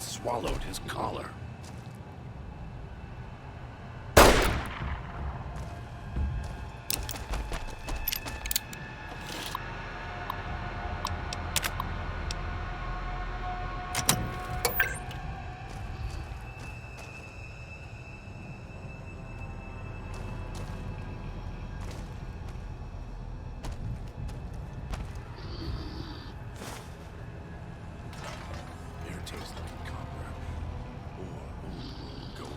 swallowed his collar. Tastes like copper or old gold.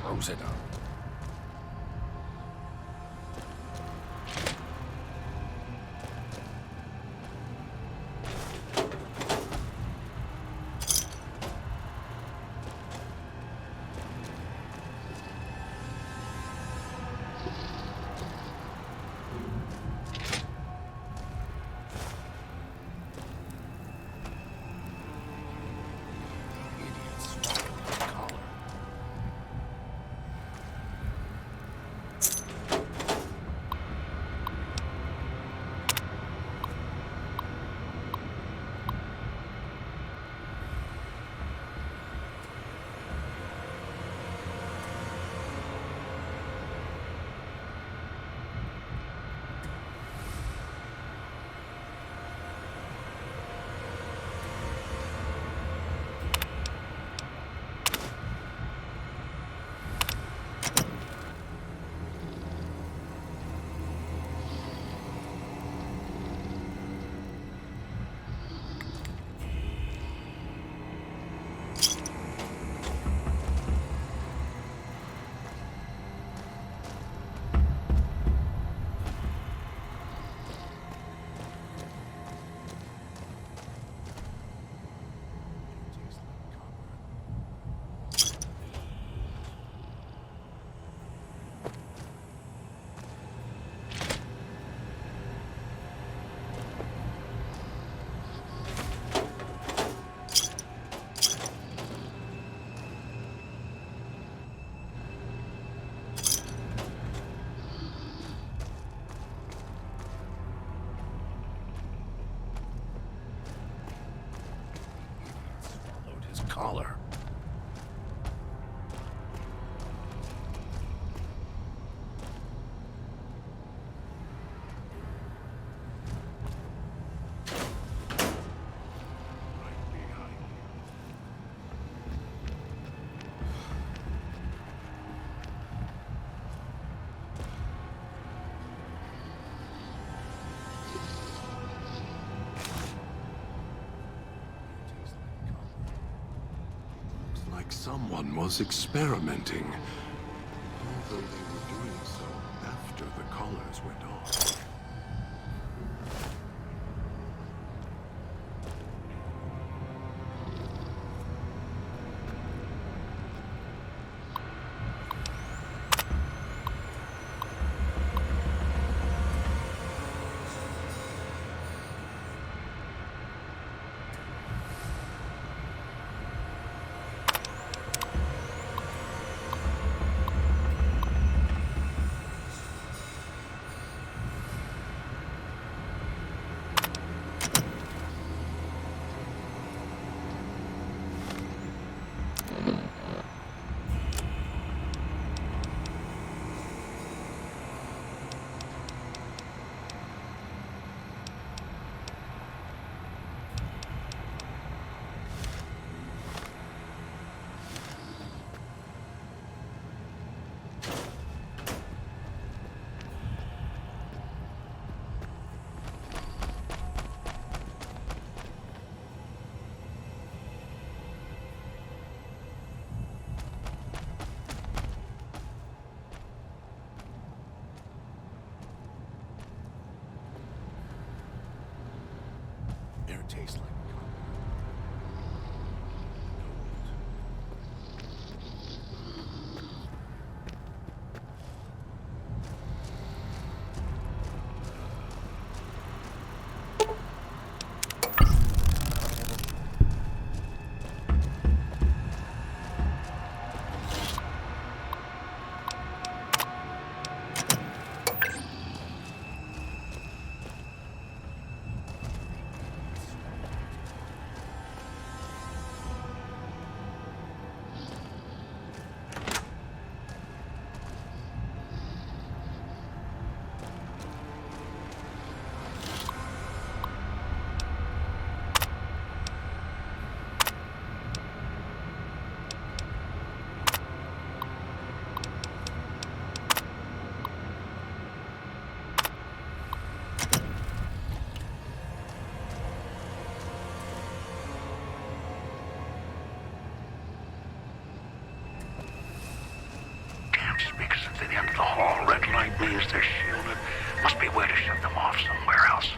Throws it up. Collar. Someone was experimenting. though they were doing so after the collars went off. Air tastes like speakers at the end of the hall. Red light means they're shielded. Must be a way to shut them off somewhere else.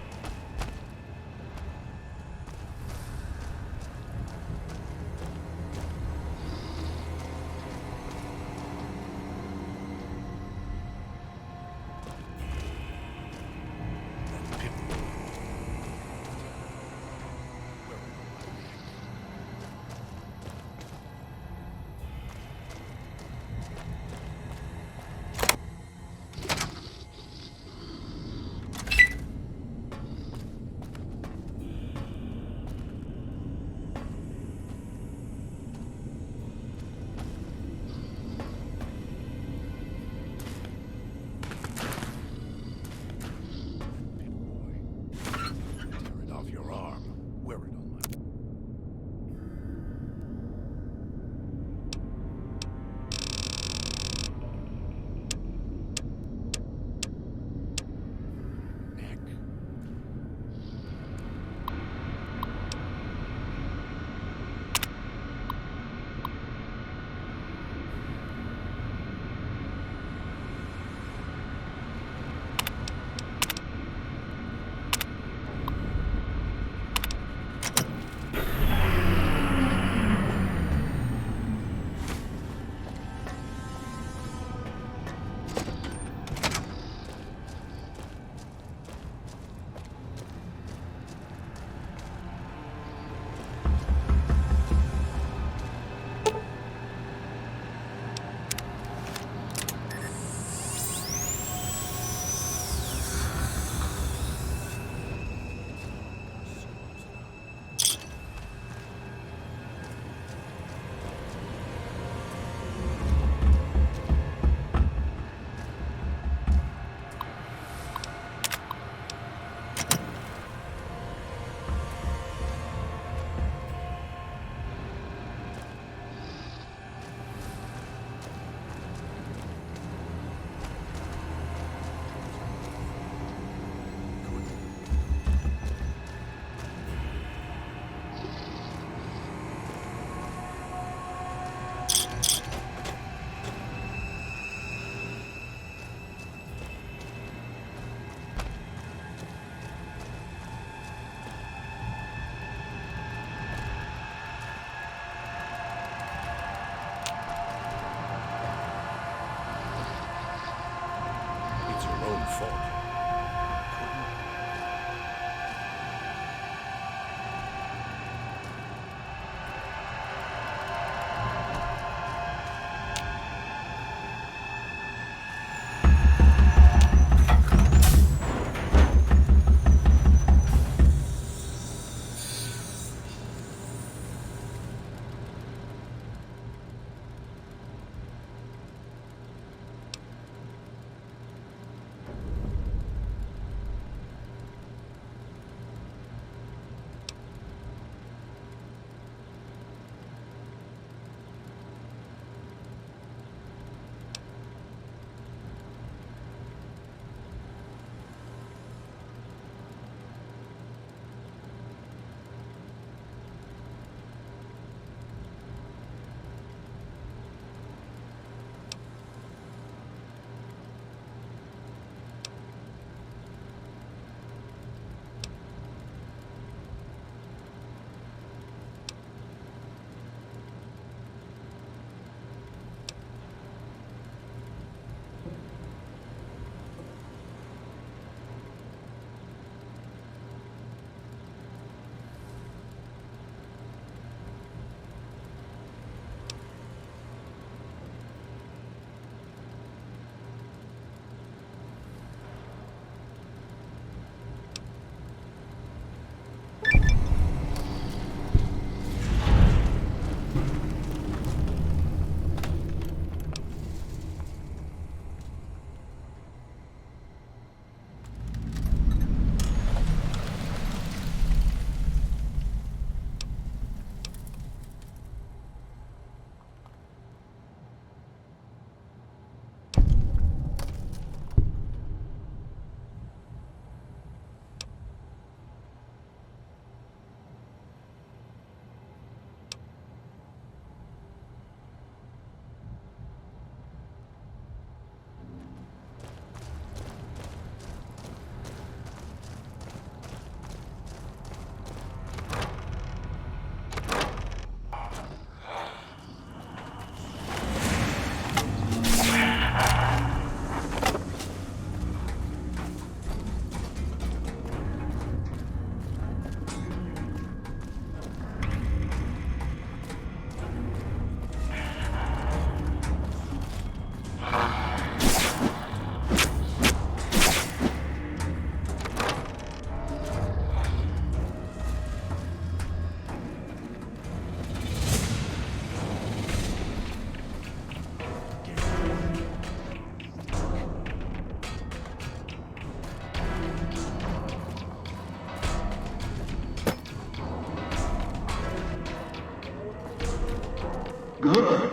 Good.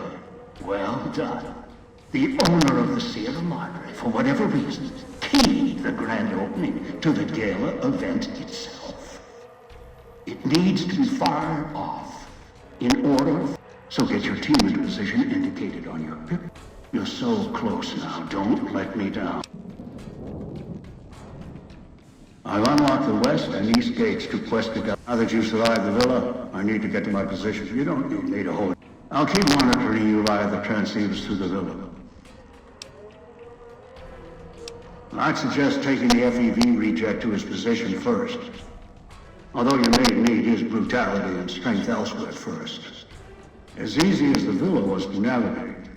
Well done. The owner of the Sierra Madre, for whatever reason, keyed the grand opening to the gala event itself. It needs to be fired off in order, so get your team into position indicated on your pip. You're so close now, don't let me down. I've unlocked the west and east gates to Cuesta. Now that you survived the villa, I need to get to my position. You don't need me to hold. I'll keep monitoring you via the transceivers through the villa. I'd suggest taking the FEV reject to his position first. Although you may need his brutality and strength elsewhere first. As easy as the villa was to navigate,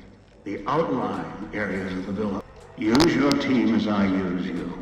the outlying areas of the villa, use your team as I use you.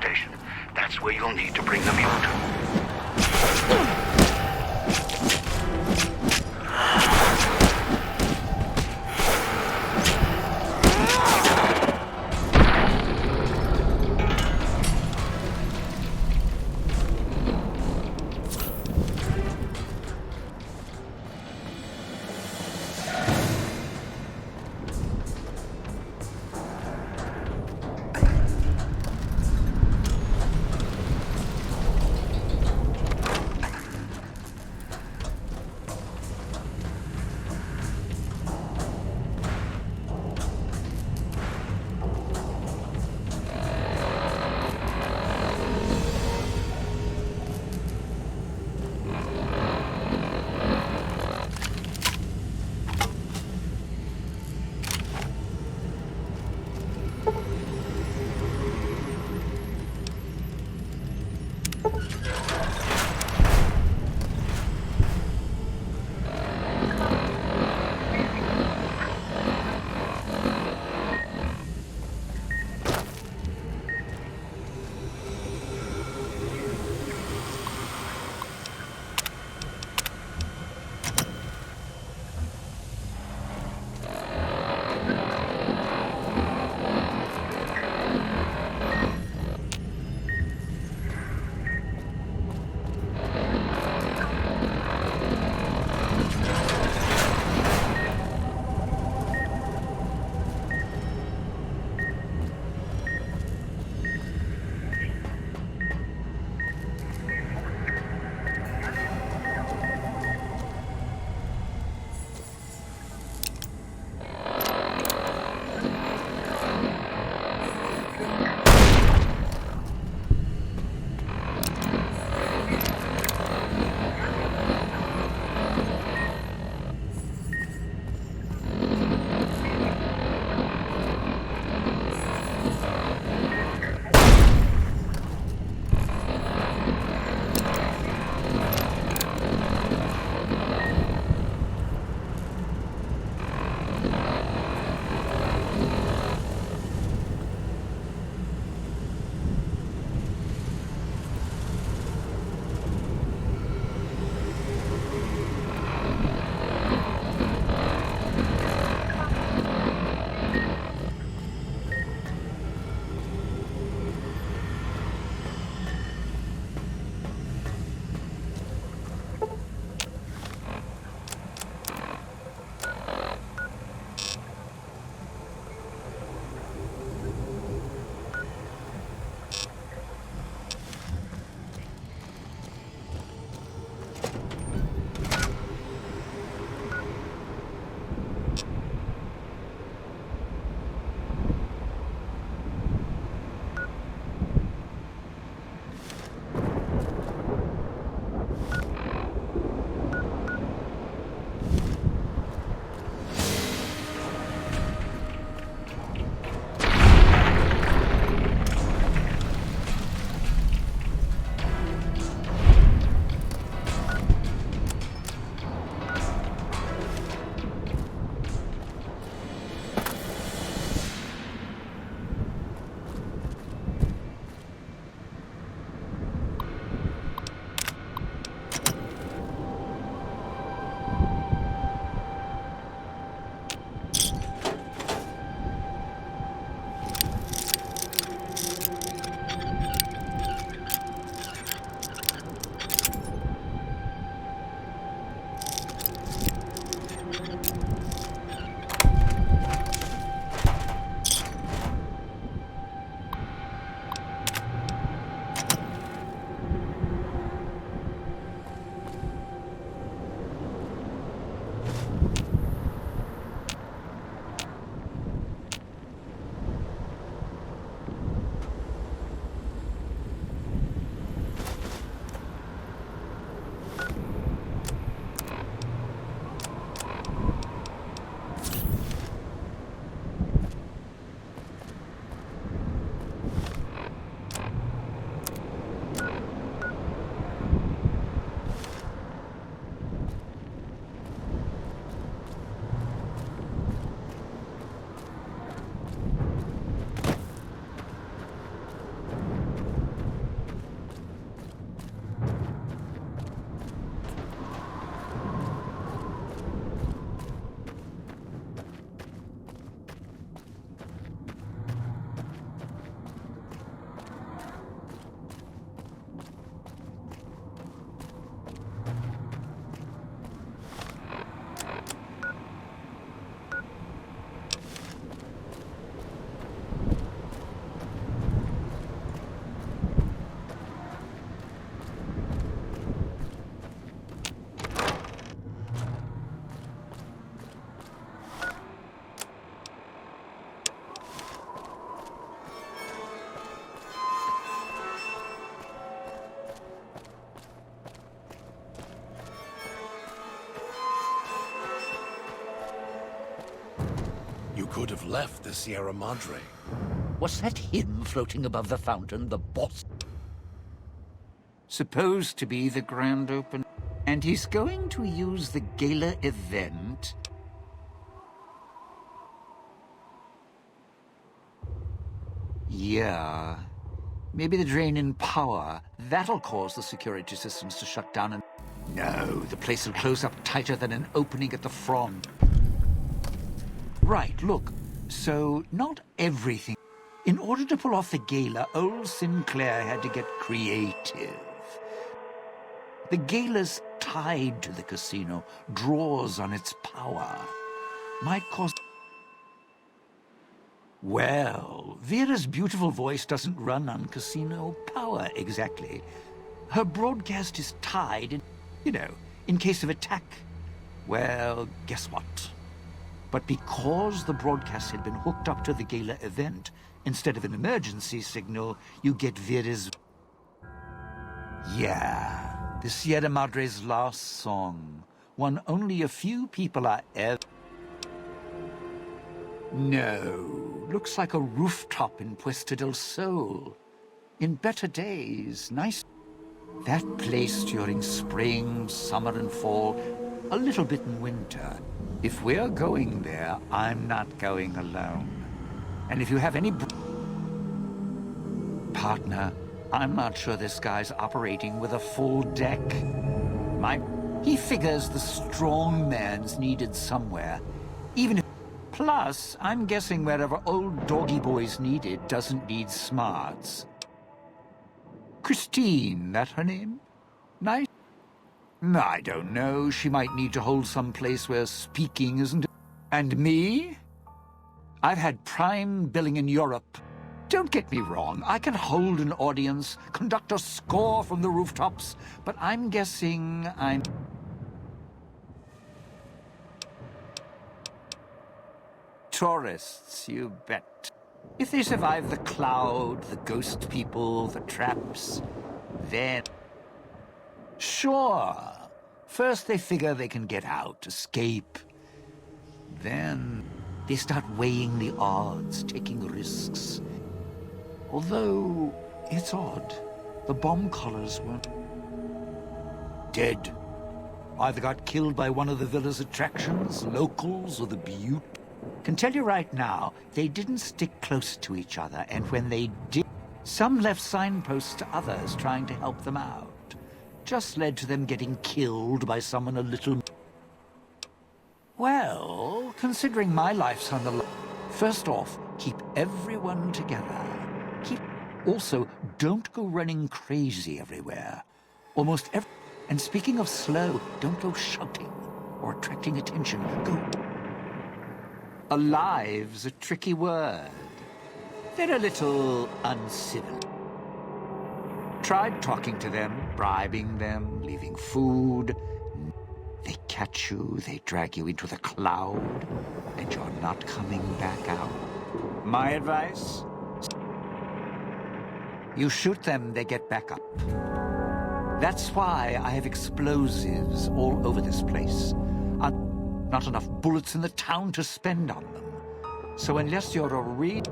station. That's where you'll need to bring the mule to. could have left the Sierra Madre. Was that him floating above the fountain, the boss? Supposed to be the grand opening. And he's going to use the gala event. Yeah. Maybe the drain in power. That'll cause the security systems to shut down and... No, the place will close up tighter than an opening at the front. Right, look. So, not everything. In order to pull off the gala, old Sinclair had to get creative. The gala's tied to the casino, draws on its power. Might cause... Well, Vera's beautiful voice doesn't run on casino power, exactly. Her broadcast is tied, in case of attack. Well, guess what? But because the broadcast had been hooked up to the gala event, instead of an emergency signal, you get Vera's... Yeah, the Sierra Madre's last song. One only a few people are ever... No, looks like a rooftop in Puesta del Sol. In better days, nice... That place during spring, summer and fall, a little bit in winter. If we're going there, I'm not going alone. And if you have any... Partner, I'm not sure this guy's operating with a full deck. He figures the strong man's needed somewhere, even if... Plus, I'm guessing wherever old doggy boy's needed doesn't need smarts. Christine, that her name? Nice? I don't know. She might need to hold some place where speaking isn't... And me? I've had prime billing in Europe. Don't get me wrong. I can hold an audience, conduct a score from the rooftops, but I'm guessing I'm... Tourists, you bet. If they survive the cloud, the ghost people, the traps, then... Sure. First they figure they can get out, escape. Then they start weighing the odds, taking risks. Although, it's odd. The bomb collars weren't... Dead. Either got killed by one of the villa's attractions, locals, or the Butte. Can tell you right now, they didn't stick close to each other, and when they did, some left signposts to others trying to help them out. Just led to them getting killed by someone a little... Well, considering my life's on the line, first off, keep everyone together. Also, don't go running crazy everywhere. Almost every... And speaking of slow, don't go shouting or attracting attention. Go... Alive's a tricky word. They're a little uncivil. Tried talking to them, bribing them, leaving food. They catch you, they drag you into the cloud, and you're not coming back out. My advice? You shoot them, they get back up. That's why I have explosives all over this place. Not enough bullets in the town to spend on them. So unless you're a real...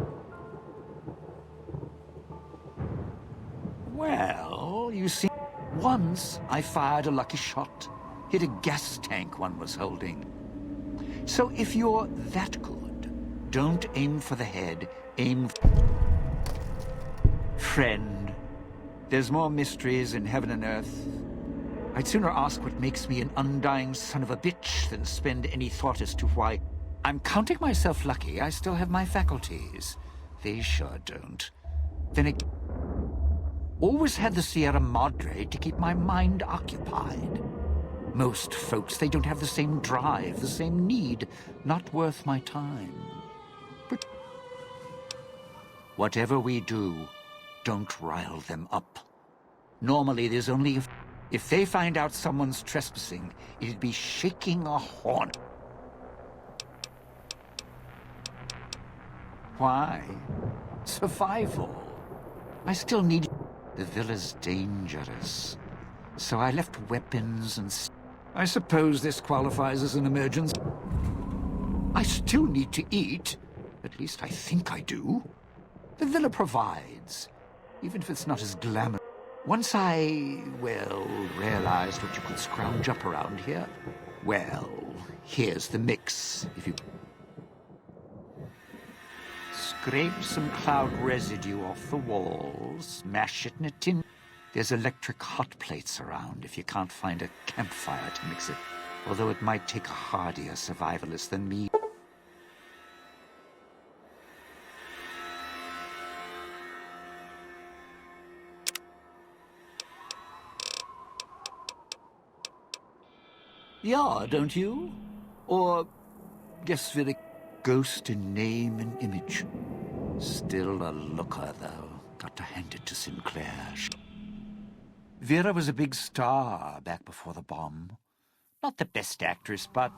Well, you see, once I fired a lucky shot, hit a gas tank one was holding. So if you're that good, don't aim for the head, aim... Friend, there's more mysteries in heaven and earth. I'd sooner ask what makes me an undying son of a bitch than spend any thought as to why... I'm counting myself lucky I still have my faculties. They sure don't. Then it... Always had the Sierra Madre to keep my mind occupied. Most folks, they don't have the same drive, the same need. Not worth my time. But... Whatever we do, don't rile them up. Normally, there's only a... If they find out someone's trespassing, it'd be shaking a horn. Why? Survival. I still need... The villa's dangerous. So I left weapons and... I suppose this qualifies as an emergency. I still need to eat. At least I think I do. The villa provides, even if it's not as glamorous. Once I, well, realized what you could scrounge up around here, well, here's the mix, if you... Scrape some cloud residue off the walls, mash it in a tin. There's electric hot plates around if you can't find a campfire to mix it. Although it might take a hardier survivalist than me. Yeah, don't you? Or guess with a ghost in name and image. Still a looker, though. Got to hand it to Sinclair. Vera was a big star back before the bomb. Not the best actress, but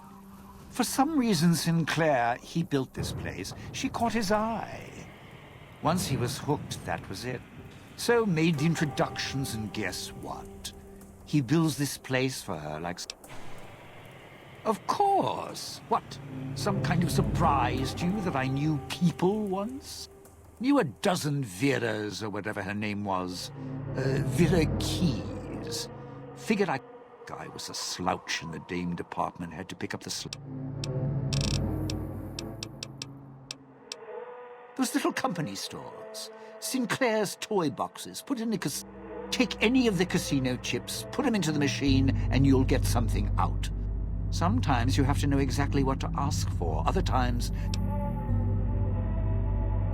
for some reason Sinclair, he built this place. She caught his eye. Once he was hooked, that was it. So made the introductions, and guess what? He builds this place for her like... Of course! What? Some kind of surprise to you that I knew people once? Knew a dozen Veras, or whatever her name was. Vera Keys. Figured I was a slouch in the dame department, had to pick up the Those little company stores. Sinclair's toy boxes. Put in the Take any of the casino chips, put them into the machine, and you'll get something out. Sometimes you have to know exactly what to ask for. Other times...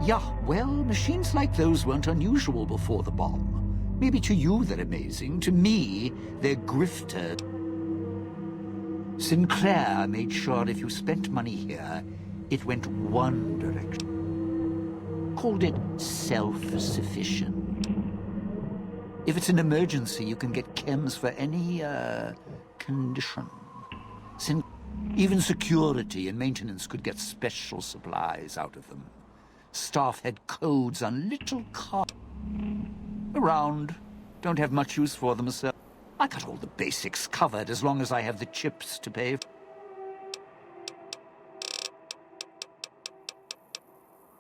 Yeah, well, machines like those weren't unusual before the bomb. Maybe to you they're amazing. To me, they're grifter. Sinclair made sure if you spent money here, it went one direction. Called it self-sufficient. If it's an emergency, you can get chems for any, condition. Even security and maintenance could get special supplies out of them. Staff had codes on little cards. Around. Don't have much use for them myself. I got all the basics covered as long as I have the chips to pay.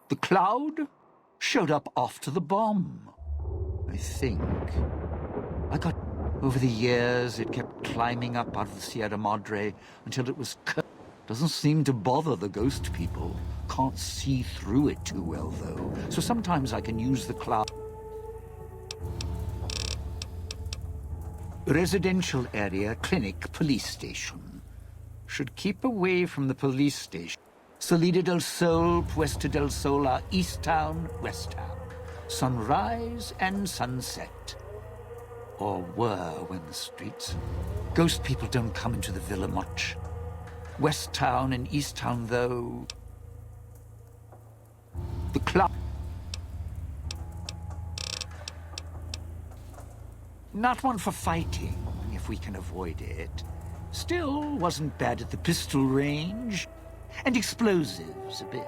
The cloud showed up after the bomb, I think. Over the years, it kept climbing up out of the Sierra Madre until it was cut. Doesn't seem to bother the ghost people. Can't see through it too well, though. So sometimes I can use the cloud. Residential area, clinic, police station. Should keep away from the police station. Salida del Sol, Puesta del Sol are East Town, West Town. Sunrise and sunset. Or were when the streets. Ghost people don't come into the villa much. West Town and East Town, though. The club. Not one for fighting, if we can avoid it. Still, wasn't bad at the pistol range. And explosives, a bit.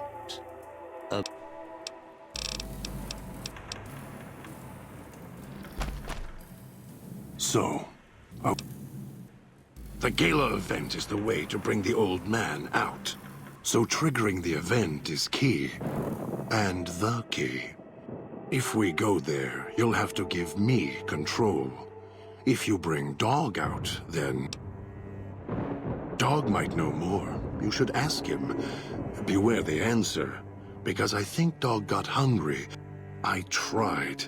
So, the gala event is the way to bring the old man out. So triggering the event is key. And the key. If we go there, you'll have to give me control. If you bring Dog out, then... Dog might know more. You should ask him. Beware the answer. Because I think Dog got hungry. I tried.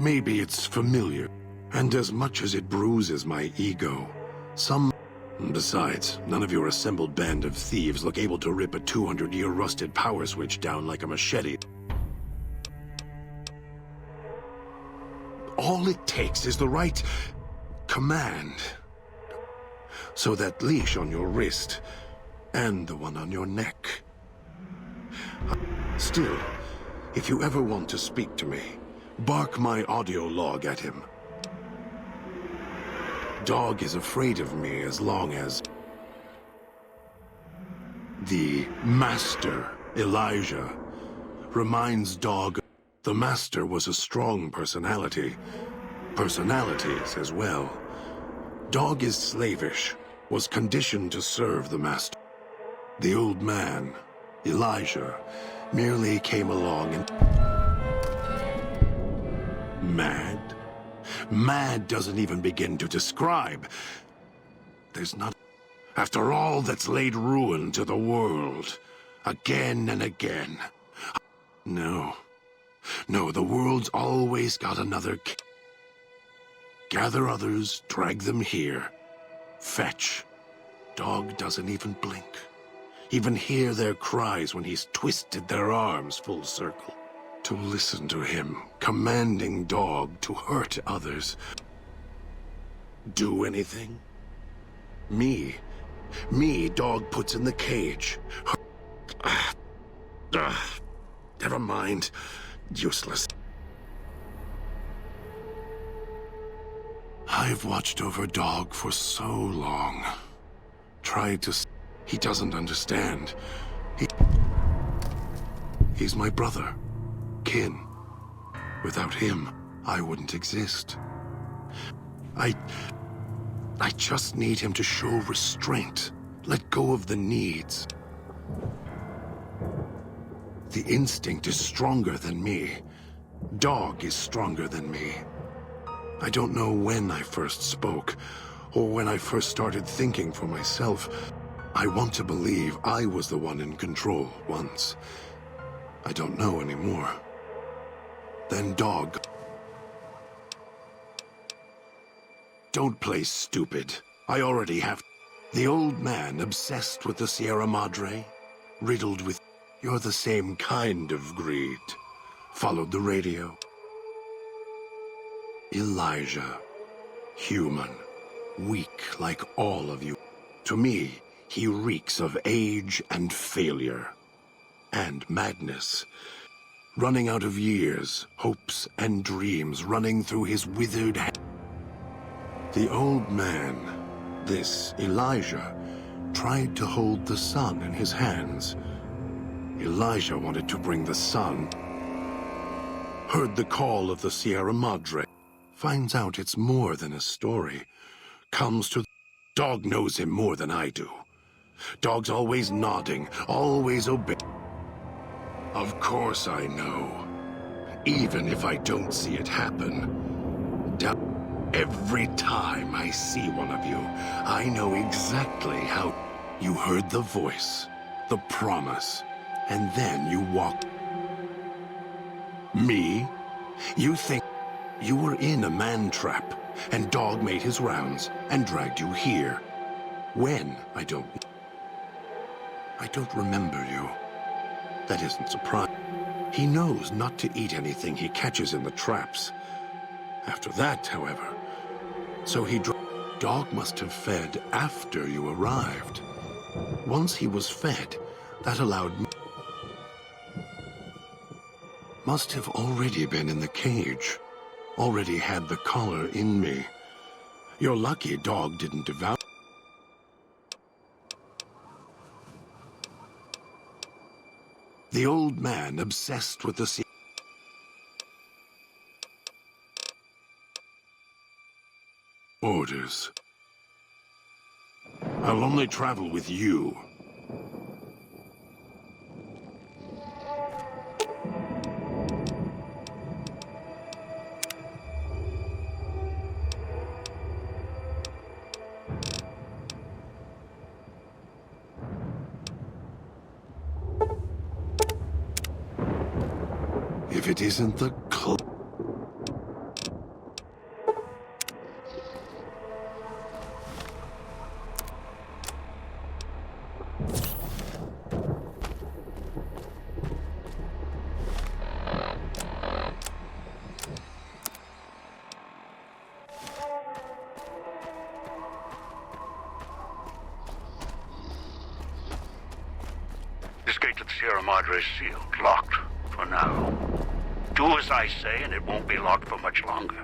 Maybe it's familiar, and as much as it bruises my ego, Besides, none of your assembled band of thieves look able to rip a 200-year rusted power switch down like a machete. All it takes is the right command. So that leash on your wrist, and the one on your neck. Still, if you ever want to speak to me, bark my audio log at him. Dog is afraid of me as long as... The Master, Elijah, reminds Dog the Master was a strong personality. Personalities as well. Dog is slavish, was conditioned to serve the Master. The old man, Elijah merely came along and... Mad? Mad doesn't even begin to describe. There's not... After all that's laid ruin to the world, again and again. No. No, the world's always got another... Gather others, drag them here. Fetch. Dog doesn't even blink. Even hear their cries when he's twisted their arms full circle. To listen to him, commanding Dog to hurt others. Do anything? Me, Dog puts in the cage. Never mind. Useless. I've watched over Dog for so long. Tried to... He doesn't understand. He's my brother. Kin. Without him, I wouldn't exist. I just need him to show restraint. Let go of the needs. The instinct is stronger than me. Dog is stronger than me. I don't know when I first spoke, or when I first started thinking for myself. I want to believe I was the one in control once. I don't know anymore. Then Dog... Don't play stupid. I already have... The old man obsessed with the Sierra Madre, riddled with... You're the same kind of greed. Followed the radio. Elijah. Human. Weak like all of you. To me, he reeks of age and failure. And madness. Running out of years, hopes and dreams running through his withered head. The old man, this Elijah, tried to hold the sun in his hands. Elijah wanted to bring the sun. Heard the call of the Sierra Madre. Finds out it's more than a story. Comes to... Dog knows him more than I do. Dog's always nodding, always obeying. Of course I know. Even if I don't see it happen. Every time I see one of you, I know exactly how... You heard the voice, the promise, and then you walked... Me? You think... You were in a man-trap, and Dog made his rounds and dragged you here. When? I don't remember you. That isn't surprising. He knows not to eat anything he catches in the traps. After that, however... So Dog must have fed after you arrived. Once he was fed, that allowed me... Must have already been in the cage. Already had the collar in me. You're lucky Dog didn't devour... The old man obsessed with the sea... Orders. I'll only travel with you. If it isn't the This gate to the Sierra Madre is sealed, locked, for now. Do as I say, and it won't be locked for much longer.